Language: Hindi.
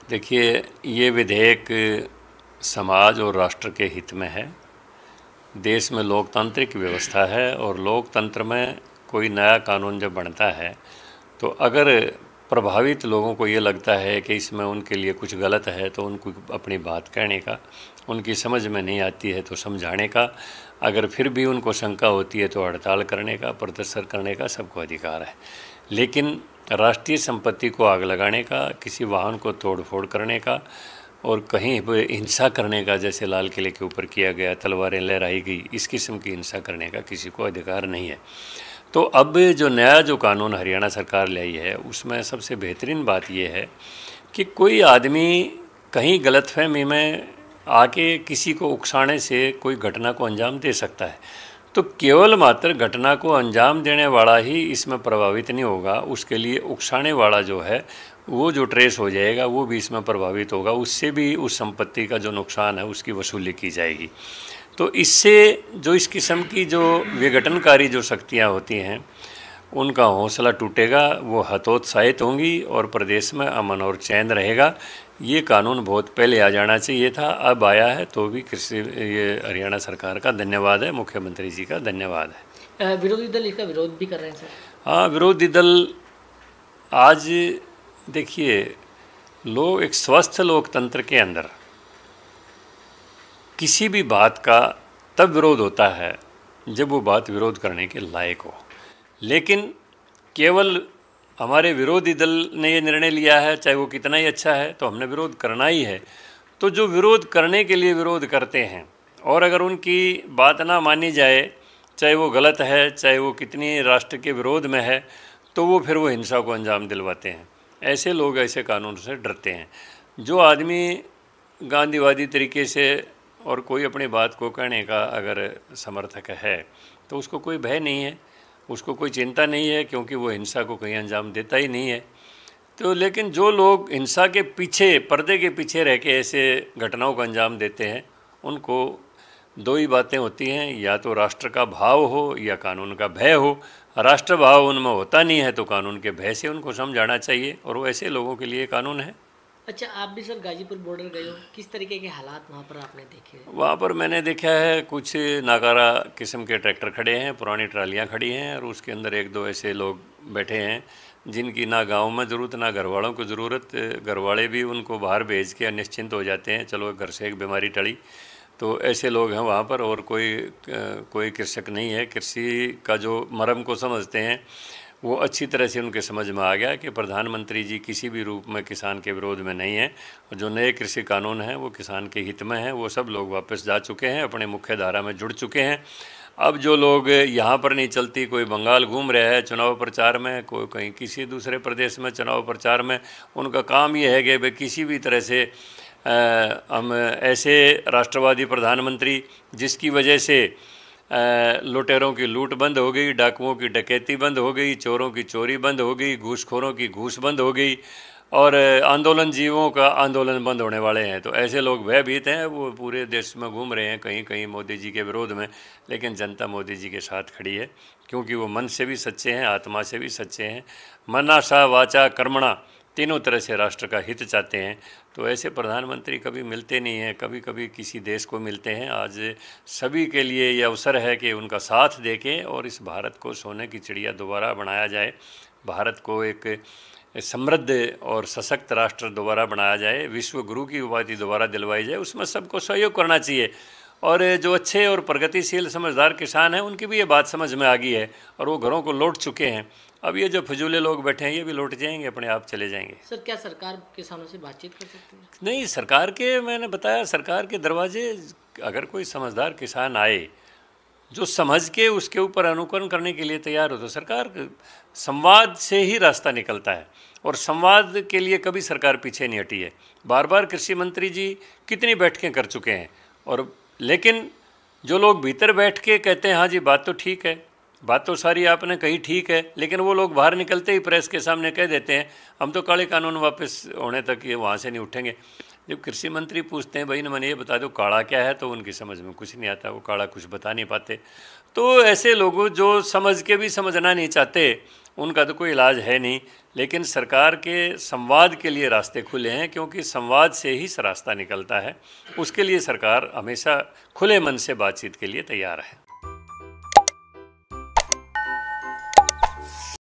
देखिए, ये विधेयक समाज और राष्ट्र के हित में है। देश में लोकतांत्रिक व्यवस्था है और लोकतंत्र में कोई नया कानून जब बनता है तो अगर प्रभावित लोगों को ये लगता है कि इसमें उनके लिए कुछ गलत है तो उनको अपनी बात कहने का, उनकी समझ में नहीं आती है तो समझाने का, अगर फिर भी उनको शंका होती है तो हड़ताल करने का, प्रदर्शन करने का सबको अधिकार है। लेकिन राष्ट्रीय संपत्ति को आग लगाने का, किसी वाहन को तोड़ फोड़ करने का और कहीं पर हिंसा करने का, जैसे लाल किले के ऊपर किया गया, तलवारें लहराई गई, इस किस्म की हिंसा करने का किसी को अधिकार नहीं है। तो अब जो नया जो कानून हरियाणा सरकार लाई है उसमें सबसे बेहतरीन बात यह है कि कोई आदमी कहीं गलतफहमी में आके किसी को उकसाने से कोई घटना को अंजाम दे सकता है। तो केवल मात्र घटना को अंजाम देने वाला ही इसमें प्रभावित नहीं होगा, उसके लिए उकसाने वाला जो है वो जो ट्रेस हो जाएगा वो भी इसमें प्रभावित होगा, उससे भी उस संपत्ति का जो नुकसान है उसकी वसूली की जाएगी। तो इससे जो इस किस्म की जो विघटनकारी जो शक्तियाँ होती हैं उनका हौसला टूटेगा, वो हतोत्साहित होंगी और प्रदेश में अमन और चैन रहेगा। ये कानून बहुत पहले आ जाना चाहिए था, अब आया है तो भी कृषि ये हरियाणा सरकार का धन्यवाद है, मुख्यमंत्री जी का धन्यवाद है। विरोधी दल इसका विरोध भी कर रहे हैं सर? हाँ, विरोधी दल आज देखिए, लोग एक स्वस्थ लोकतंत्र के अंदर किसी भी बात का तब विरोध होता है जब वो बात विरोध करने के लायक हो। लेकिन केवल हमारे विरोधी दल ने ये निर्णय लिया है, चाहे वो कितना ही अच्छा है, तो हमने विरोध करना ही है। तो जो विरोध करने के लिए विरोध करते हैं और अगर उनकी बात ना मानी जाए, चाहे वो गलत है, चाहे वो कितनी राष्ट्र के विरोध में है, तो वो फिर वो हिंसा को अंजाम दिलवाते हैं। ऐसे लोग ऐसे कानून से डरते हैं। जो आदमी गांधीवादी तरीके से और कोई अपनी बात को कहने का अगर समर्थक है तो उसको कोई भय नहीं है, उसको कोई चिंता नहीं है, क्योंकि वो हिंसा को कहीं अंजाम देता ही नहीं है। तो लेकिन जो लोग हिंसा के पीछे, पर्दे के पीछे रह के ऐसे घटनाओं को अंजाम देते हैं, उनको दो ही बातें होती हैं, या तो राष्ट्र का भाव हो या कानून का भय हो। राष्ट्र भाव उनमें होता नहीं है तो कानून के भय से उनको समझाना चाहिए, और वो ऐसे लोगों के लिए कानून है। अच्छा, आप भी सर गाजीपुर बॉर्डर गए हो, किस तरीके के हालात वहाँ पर आपने देखे? वहाँ पर मैंने देखा है कुछ नाकारा किस्म के ट्रैक्टर खड़े हैं, पुरानी ट्रालियाँ खड़ी हैं और उसके अंदर एक दो ऐसे लोग बैठे हैं जिनकी ना गांव में ज़रूरत ना घर वालों को ज़रूरत। घर वाले भी उनको बाहर भेज के निश्चिंत हो जाते हैं, चलो घर से एक बीमारी टली। तो ऐसे लोग हैं वहाँ पर, और कोई कृषक नहीं है। कृषि का जो मर्म को समझते हैं वो अच्छी तरह से उनके समझ में आ गया कि प्रधानमंत्री जी किसी भी रूप में किसान के विरोध में नहीं है, और जो नए कृषि कानून हैं वो किसान के हित में हैं। वो सब लोग वापस जा चुके हैं, अपने मुख्य धारा में जुड़ चुके हैं। अब जो लोग यहाँ पर नहीं चलती, कोई बंगाल घूम रहा है चुनाव प्रचार में, कोई कहीं किसी दूसरे प्रदेश में चुनाव प्रचार में, उनका काम ये है कि भाई किसी भी तरह से हम ऐसे राष्ट्रवादी प्रधानमंत्री जिसकी वजह से लुटेरों की लूट बंद हो गई, डाकुओं की डकैती बंद हो गई, चोरों की चोरी बंद हो गई, घूसखोरों की घूस बंद हो गई, और आंदोलन जीवों का आंदोलन बंद होने वाले हैं। तो ऐसे लोग भयभीत हैं, वो पूरे देश में घूम रहे हैं कहीं कहीं मोदी जी के विरोध में, लेकिन जनता मोदी जी के साथ खड़ी है, क्योंकि वो मन से भी सच्चे हैं, आत्मा से भी सच्चे हैं। मना सा वाचा कर्मणा तीनों तरह से राष्ट्र का हित चाहते हैं। तो ऐसे प्रधानमंत्री कभी मिलते नहीं हैं, कभी कभी किसी देश को मिलते हैं। आज सभी के लिए ये अवसर है कि उनका साथ देखें और इस भारत को सोने की चिड़िया दोबारा बनाया जाए, भारत को एक समृद्ध और सशक्त राष्ट्र दोबारा बनाया जाए, विश्व गुरु की उपाधि दोबारा दिलवाई जाए। उसमें सबको सहयोग करना चाहिए, और जो अच्छे और प्रगतिशील समझदार किसान हैं उनकी भी ये बात समझ में आ गई है और वो घरों को लौट चुके हैं। अब ये जो फजूले लोग बैठे हैं ये भी लौट जाएंगे, अपने आप चले जाएंगे। सर, क्या सरकार किसानों से बातचीत कर सकती है? नहीं, सरकार के, मैंने बताया, सरकार के दरवाजे, अगर कोई समझदार किसान आए जो समझ के उसके ऊपर अनुकरण करने के लिए तैयार हो, तो सरकार संवाद से ही रास्ता निकलता है, और संवाद के लिए कभी सरकार पीछे नहीं हटी है। बार बार कृषि मंत्री जी कितनी बैठकें कर चुके हैं, और लेकिन जो लोग भीतर बैठ के कहते हैं हाँ जी बात तो ठीक है, बात तो सारी आपने कही ठीक है, लेकिन वो लोग बाहर निकलते ही प्रेस के सामने कह देते हैं हम तो काले कानून वापस होने तक ये वहाँ से नहीं उठेंगे। जब कृषि मंत्री पूछते हैं भाई न मैंने ये बता दो काढ़ा क्या है, तो उनकी समझ में कुछ नहीं आता, वो काढ़ा कुछ बता नहीं पाते। तो ऐसे लोगों जो समझ के भी समझना नहीं चाहते उनका तो कोई इलाज है नहीं। लेकिन सरकार के संवाद के लिए रास्ते खुले हैं, क्योंकि संवाद से ही रास्ता निकलता है। उसके लिए सरकार हमेशा खुले मन से बातचीत के लिए तैयार है।